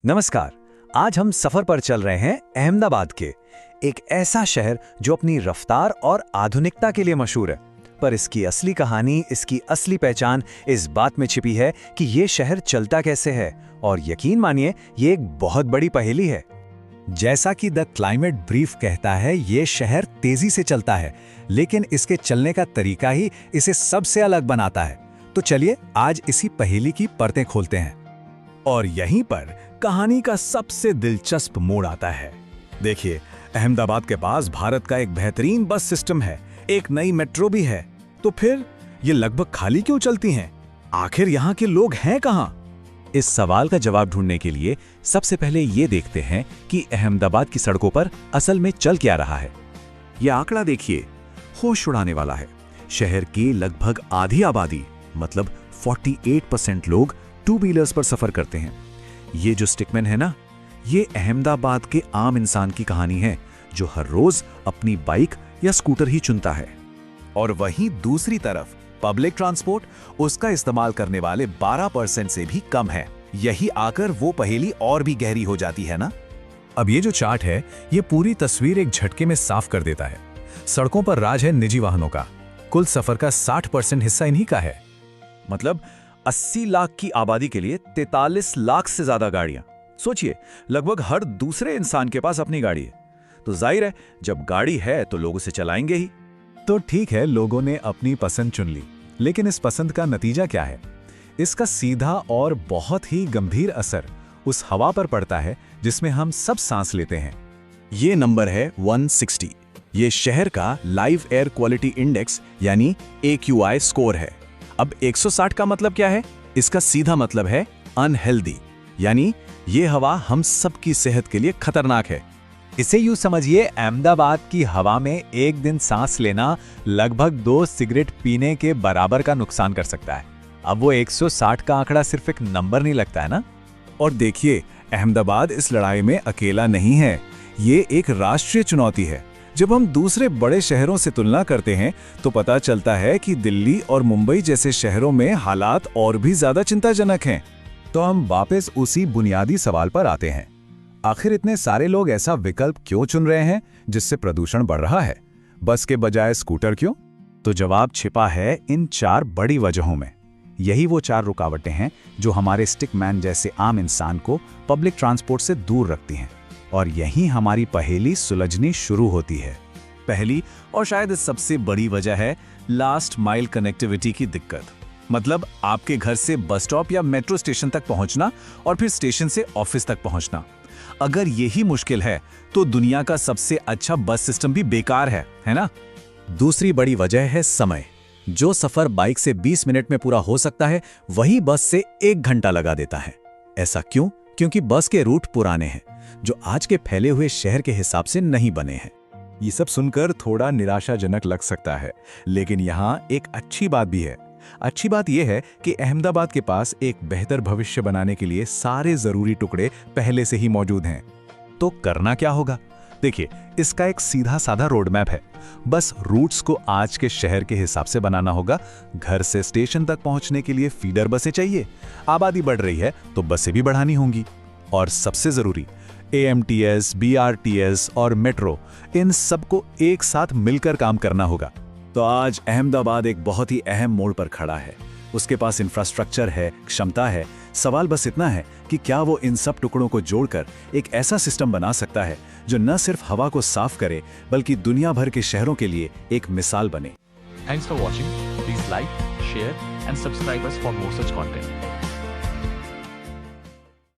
नमस्कार। आज हम सफर पर चल रहे हैं अहमदाबाद के, एक ऐसा शहर जो अपनी रफ्तार और आधुनिकता के लिए मशहूर है। पर इसकी असली कहानी, इसकी असली पहचान इस बात में छिपी है कि ये शहर चलता कैसे है। और यकीन मानिए, ये एक बहुत बड़ी पहेली है। जैसा कि द क्लाइमेट ब्रीफ कहता है, ये शहर तेजी से चलता है, लेकिन इसके चलने का तरीका ही इसे सबसे अलग बनाता है। तो चलिए आज इसी पहेली की परतें खोलते हैं। और यहीं पर कहानी का सबसे दिलचस्प मोड़ आता है। देखिए, अहमदाबाद के पास भारत का एक बेहतरीन बस सिस्टम है, एक नई मेट्रो भी है। तो फिर ये लगभग खाली क्यों चलती हैं? आखिर यहाँ के लोग हैं कहाँ? इस सवाल का जवाब ढूंढने के लिए सबसे पहले ये देखते हैं कि अहमदाबाद की सड़कों पर असल में चल क्या रहा है। यह आंकड़ा देखिए, होश उड़ाने वाला है। शहर की लगभग आधी आबादी, मतलब 48% लोग टू व्हीलर्स पर सफर करते हैं। ये जो स्टिकमैन है ना, ये अहमदाबाद के आम इंसान की कहानी है, जो हर रोज अपनी बाइक या स्कूटर ही चुनता है। और वहीं दूसरी तरफ पब्लिक ट्रांसपोर्ट, उसका इस्तेमाल करने वाले 12% से भी कम है। यही आकर वो पहेली और भी गहरी हो जाती है ना। अब ये जो चार्ट है, ये पूरी तस्वीर एक झटके में साफ कर देता है। सड़कों पर राज है निजी वाहनों का। कुल सफर का 60% हिस्सा इन्हीं का है। मतलब 80 लाख की आबादी के लिए 43 लाख से ज्यादा गाड़ियां। सोचिए, लगभग हर दूसरे इंसान के पास अपनी गाड़ी है। तो जाहिर है, जब गाड़ी है तो लोग उसे चलाएंगे ही। तो ठीक है, लोगों ने अपनी पसंद चुन ली, लेकिन इस पसंद का नतीजा क्या है? इसका सीधा और बहुत ही गंभीर असर उस हवा पर पड़ता है जिसमें हम सब सांस लेते हैं। ये नंबर है 160। ये शहर का लाइव एयर क्वालिटी इंडेक्स यानी AQI स्कोर है। अब 160 का मतलब क्या है? इसका सीधा मतलब है अनहेल्दी, यानी ये हवा हम सबकी सेहत के लिए खतरनाक है। इसे यूं समझिए, अहमदाबाद की हवा में एक दिन सांस लेना लगभग 2 सिगरेट पीने के बराबर का नुकसान कर सकता है। अब वो 160 का आंकड़ा सिर्फ एक नंबर नहीं लगता है ना। और देखिए, अहमदाबाद इस लड़ाई में अकेला नहीं है। ये एक राष्ट्रीय चुनौती है। जब हम दूसरे बड़े शहरों से तुलना करते हैं तो पता चलता है कि दिल्ली और मुंबई जैसे शहरों में हालात और भी ज्यादा चिंताजनक हैं। तो हम वापस उसी बुनियादी सवाल पर आते हैं। आखिर इतने सारे लोग ऐसा विकल्प क्यों चुन रहे हैं जिससे प्रदूषण बढ़ रहा है? बस के बजाय स्कूटर क्यों? तो जवाब छिपा है इन 4 बड़ी वजहों में। यही वो 4 रुकावटें हैं जो हमारे स्टिकमैन जैसे आम इंसान को पब्लिक ट्रांसपोर्ट से दूर रखती हैं। और यहीं हमारी पहेली सुलझनी शुरू होती है। पहली और शायद सबसे बड़ी वजह है लास्ट माइल कनेक्टिविटी की दिक्कत। मतलब आपके घर से बस स्टॉप या मेट्रो स्टेशन तक पहुंचना और फिर स्टेशन से ऑफिस तक पहुंचना। अगर यही मुश्किल है तो दुनिया का सबसे अच्छा बस सिस्टम भी बेकार है ना? दूसरी बड़ी वजह है समय। जो सफर बाइक से 20 मिनट में पूरा हो सकता है, वही बस से 1 घंटा लगा देता है। ऐसा क्यों? क्योंकि बस के रूट पुराने हैं, जो आज के फैले हुए शहर के हिसाब से नहीं बने हैं। ये सब सुनकर थोड़ा निराशाजनक लग सकता है, लेकिन यहाँ एक अच्छी बात भी है। अच्छी बात यह है कि अहमदाबाद के पास एक बेहतर भविष्य बनाने के लिए सारे जरूरी टुकड़े पहले से ही मौजूद हैं। तो करना क्या होगा? देखिए, इसका एक सीधा साधा रोड मैप है। बस रूट्स को आज के शहर के हिसाब से बनाना होगा। घर से स्टेशन तक पहुंचने के लिए फीडर बसें चाहिए। आबादी बढ़ रही है तो बसें भी बढ़ानी होंगी। और सबसे जरूरी, AMTS, BRTS और मेट्रो, इन सबको एक साथ मिलकर काम करना होगा। तो आज अहमदाबाद एक बहुत ही अहम मोड़ पर खड़ा है। उसके पास इंफ्रास्ट्रक्चर है, क्षमता है। सवाल बस इतना है कि क्या वो इन सब टुकड़ों को जोड़कर एक ऐसा सिस्टम बना सकता है जो न सिर्फ हवा को साफ करे, बल्कि दुनिया भर के शहरों के लिए एक मिसाल बने। Thanks for watching. Please like, share and subscribe us for more such content.